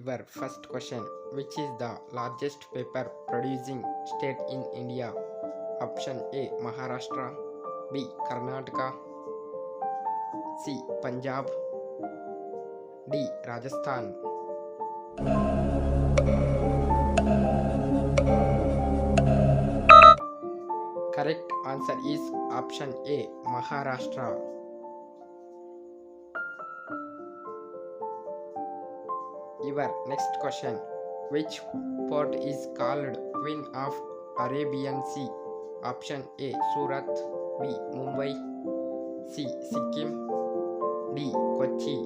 Your first question: which is the largest paper producing state in India? Option A Maharashtra, B Karnataka, C Punjab, D Rajasthan. Correct answer is option A Maharashtra. Your next question: which port is called Queen of Arabian Sea? Option A Surat, B Mumbai, C Sikkim, D Kochi.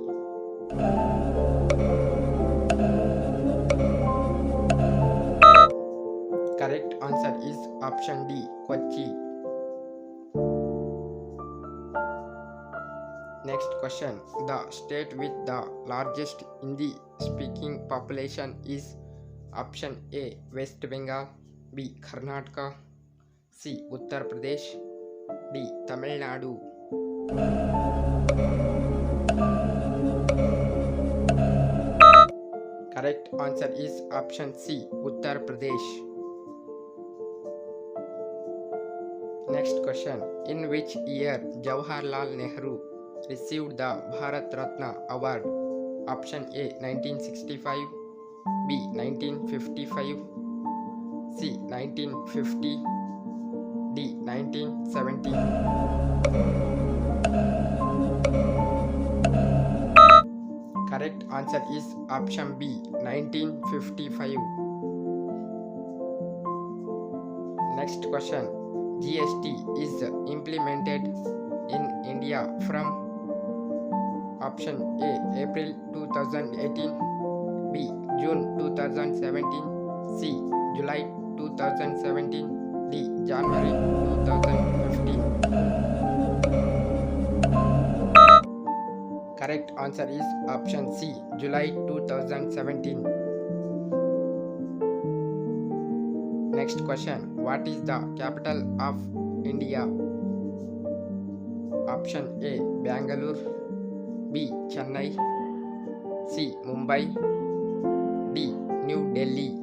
Correct answer is option D Kochi. Next question: the state with the largest Hindi speaking population is option A West Bengal, B Karnataka, C Uttar Pradesh, D Tamil Nadu. Correct answer is option C Uttar Pradesh. Next question: in which year Jawaharlal Nehru received the Bharat Ratna Award? Option A 1965, B 1955, C 1950, D 1970. Correct answer is option B 1955. Next question: GST is implemented in India from option A April 2018, B June 2017, C July 2017, D January 2015. Correct answer is option C July 2017. Next question: what is the capital of India? Option A Bangalore, B Chennai, C Mumbai, D New Delhi.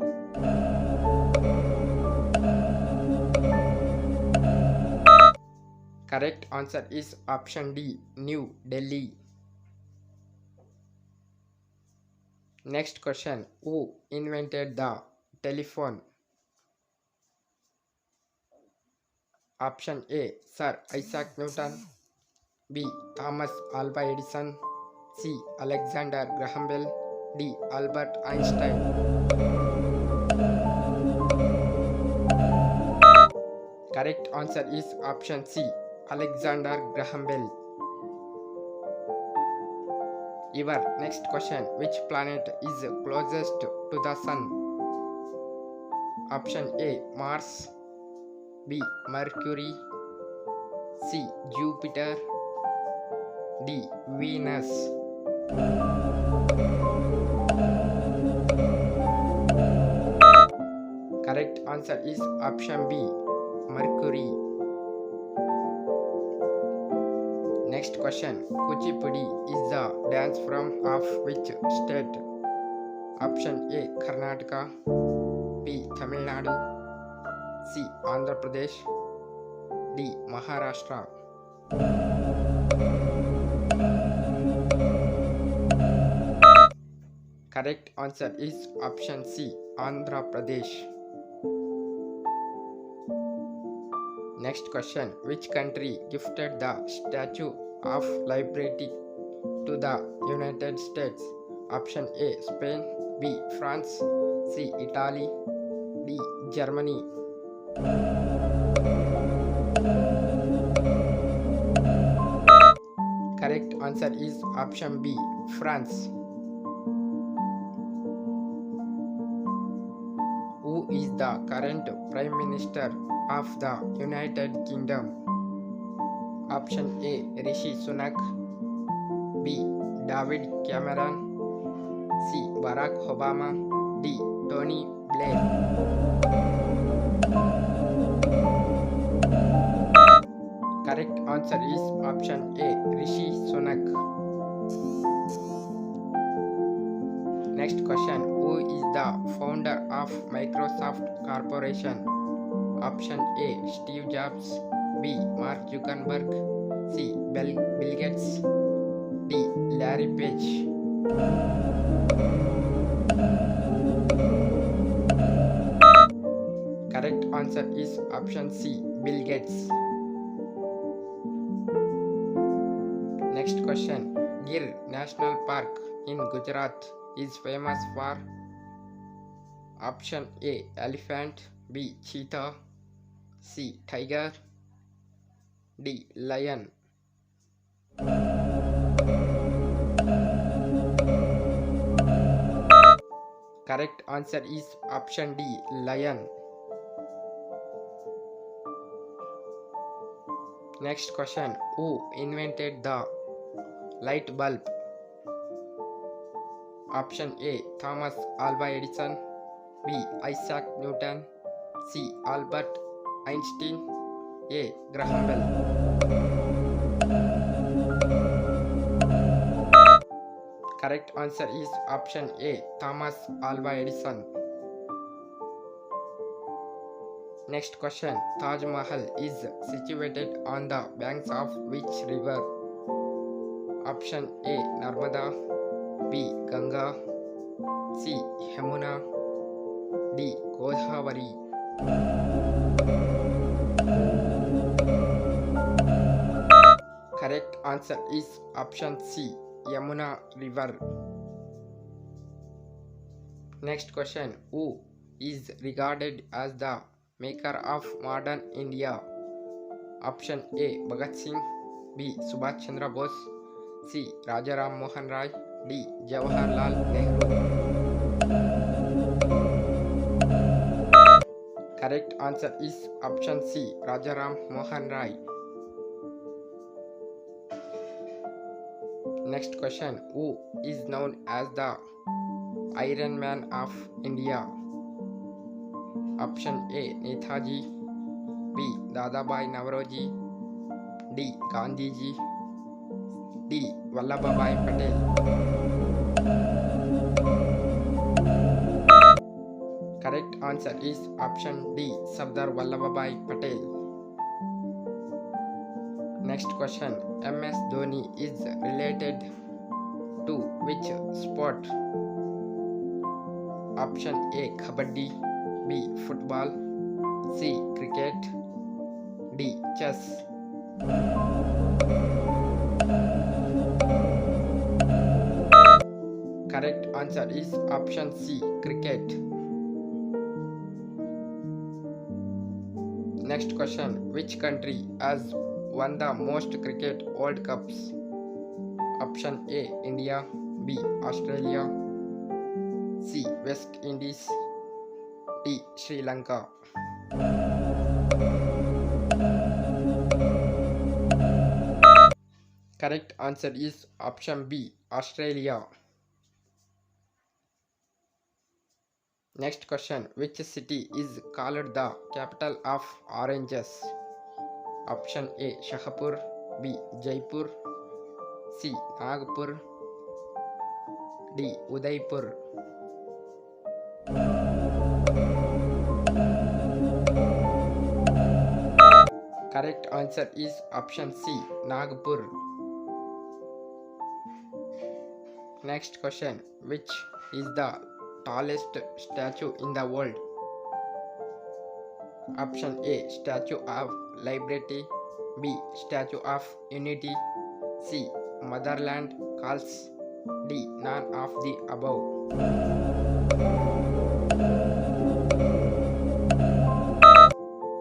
Correct answer is option D New Delhi. Next question: who invented the telephone? Option A Sir Isaac Newton, B Thomas Alva Edison, C Alexander Graham Bell, D Albert Einstein. Correct answer is option C Alexander Graham Bell. Your next question: which planet is closest to the sun? Option A Mars, B Mercury, C Jupiter, D Venus. Correct answer is option B Mercury. Next question: Kuchipudi is the dance form of which state? Option A Karnataka, B Tamil Nadu, C Andhra Pradesh, D Maharashtra. Correct answer is option C Andhra Pradesh. Next question: which country gifted the Statue of Liberty to the United States? Option A Spain, B France, C Italy, D Germany. Correct answer is option B France. Who is the current Prime Minister of the United Kingdom? Option A Rishi Sunak, B David Cameron, C Barack Obama, D Tony Blair. Correct answer is option A Rishi Sunak. Next question. Who is the founder of Microsoft Corporation? Option A. Steve Jobs. B. Mark Zuckerberg. C. Bill Gates. D. Larry Page. Correct answer is option C. Bill Gates. Next question. Gir National Park in Gujarat is famous for option A. Elephant. B. Cheetah. C. Tiger. D. Lion. Correct answer is option D. Lion. Next question. Who invented the light bulb? Option A. Thomas Alva Edison. B. Isaac Newton. C. Albert Einstein. A. Graham Bell. Correct answer is option A. Thomas Alva Edison. Next question. Taj Mahal is situated on the banks of which river? Option A. Narmada. B. Ganga. C. Yamuna. D. Godavari. Correct answer is option C. Yamuna River. Next question. Who is regarded as the maker of modern India? Option A. Bhagat Singh. B. Subhash Chandra Bose. C. Rajaram Mohan Rai. D. Jawaharlal Nehru. Correct answer is option C. Rajaram Mohan Rai. Next question. Who is known as the Iron Man of India? Option A. Netaji. B. Dadabhai Navroji. D. Gandhiji. D. Vallabhbhai Patel. Correct answer is option D. Sardar Vallabhbhai Patel. Next question. MS Dhoni is related to which sport? Option A. Kabaddi. B. Football. C. Cricket. D. Chess. Correct answer is option C. Cricket. Next question. Which country has won the most cricket World Cups? Option A. India. B. Australia. C. West Indies. D. Sri Lanka. Correct answer is option B. Australia. Next question. Which city is called the capital of oranges? Option A. Shahpur. B. Jaipur. C. Nagpur. D. Udaipur. Correct answer is option C. Nagpur. Next question. Which is the tallest statue in the world? Option A. Statue of Liberty. B. Statue of Unity. C. Motherland Calls. D. None of the above.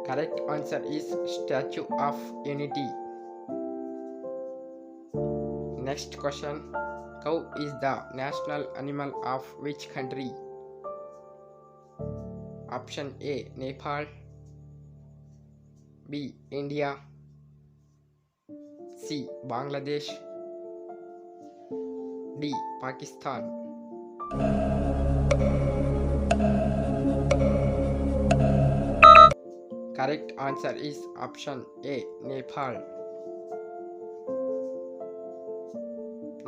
Correct answer is Statue of Unity. Next question. Cow is the national animal of which country? Option A. Nepal. B. India. C. Bangladesh. D. Pakistan. Correct answer is option A. Nepal.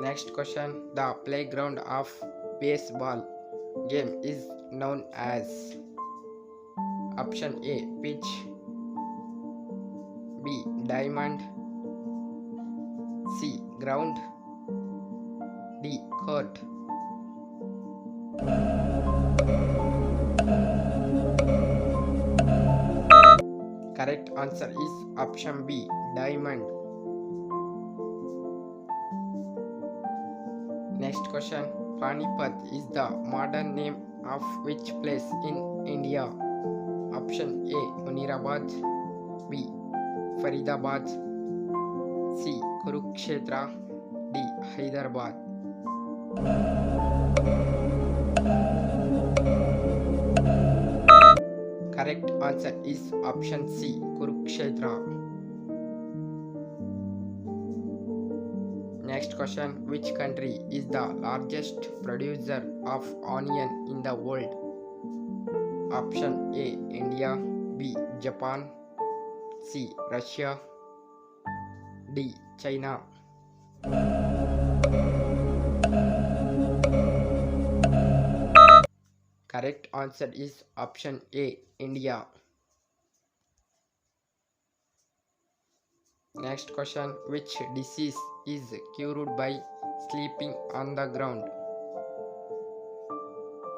Next question. The playground of baseball game is known as? Option A, pitch. B, diamond. C, ground. D, court. Correct answer is option B, diamond. Next question. Panipat is the modern name of which place in India? Option A, Munirabad. B, Faridabad. C, Kurukshetra. D, Hyderabad. Correct answer is option C, Kurukshetra. Next question. Which country is the largest producer of onion in the world? Option A, India. B, Japan. C, Russia. D, China. Correct answer is option A, India. Next question. Which disease is cured by sleeping on the ground?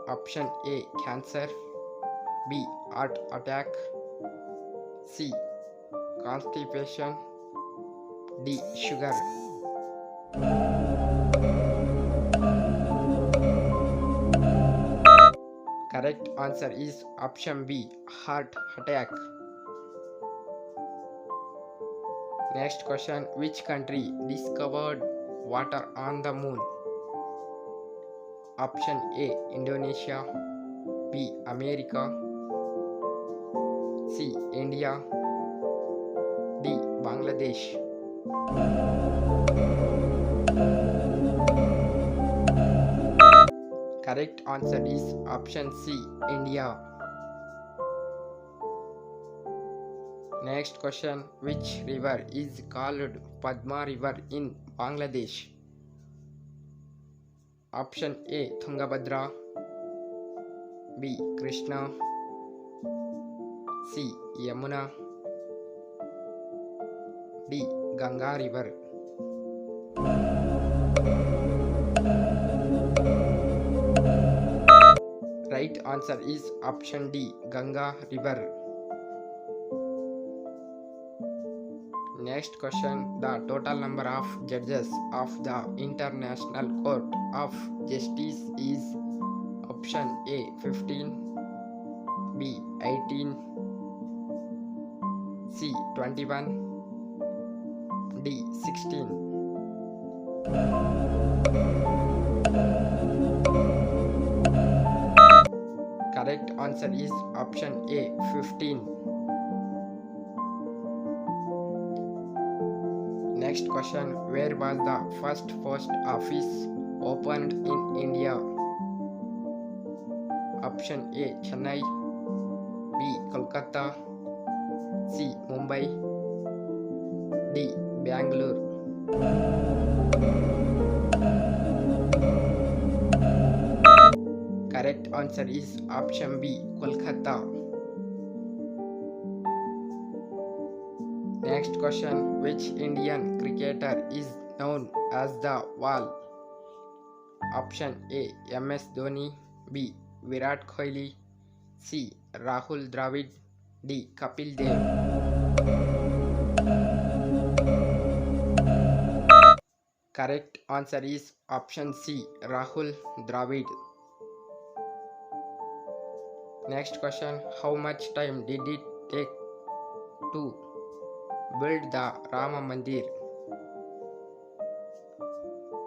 Option A, cancer. B, heart attack. C, constipation. D, sugar. Correct answer is option B, heart attack. Next question. Which country discovered water on the moon? Option A, Indonesia. B, America. C, India. D, Bangladesh. Correct answer is option C, India. Next question. Which river is called Padma River in Bangladesh? Option A, Tungabhadra. B, Krishna. C, Yamuna. D, Ganga River. Right answer is option D, Ganga River. Next question. The total number of judges of the International Court of Justice is? Option A, 15. B, 18. C, 21. D, 16. Correct answer is option A, 15. Next question. Where was the first post office opened in India? Option A, Chennai. B, Kolkata. C, Mumbai. D, Bangalore. Correct answer is option B, Kolkata. Next question. Which Indian cricketer is known as the Wall? Option A, MS Dhoni. B, Virat Kohli. C, Rahul Dravid. D, Kapil Dev. Correct answer is option C, Rahul Dravid. Next question. How much time did it take to build the Rama Mandir?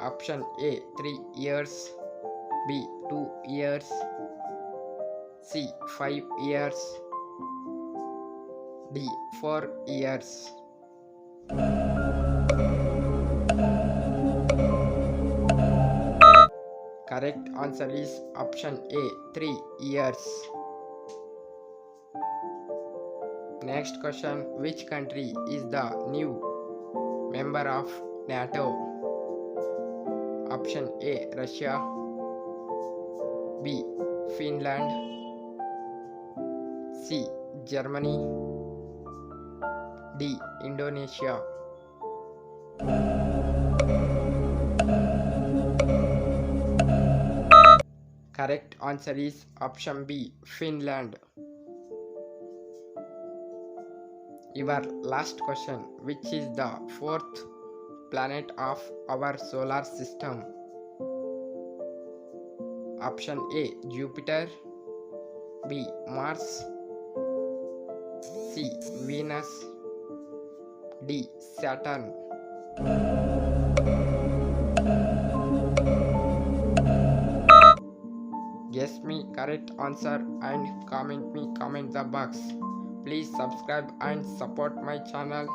Option A, 3 years. B, 2 years. C, 5 years. D, 4 years. Correct answer is option A, 3 years. Next question. Which country is the new member of NATO? Option A, Russia. B, Finland, C. Germany, D. Indonesia. Correct answer is option B. Finland. Your last question. Which is the fourth planet of our solar system? Option A. Jupiter, B. Mars, C. Venus, D. Saturn. Guess me correct answer and comment the box. Please subscribe and support my channel.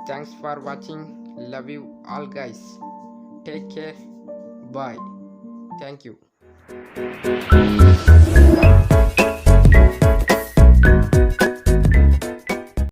Thanks for watching. Love you all guys. Take care. Bye. Thank you.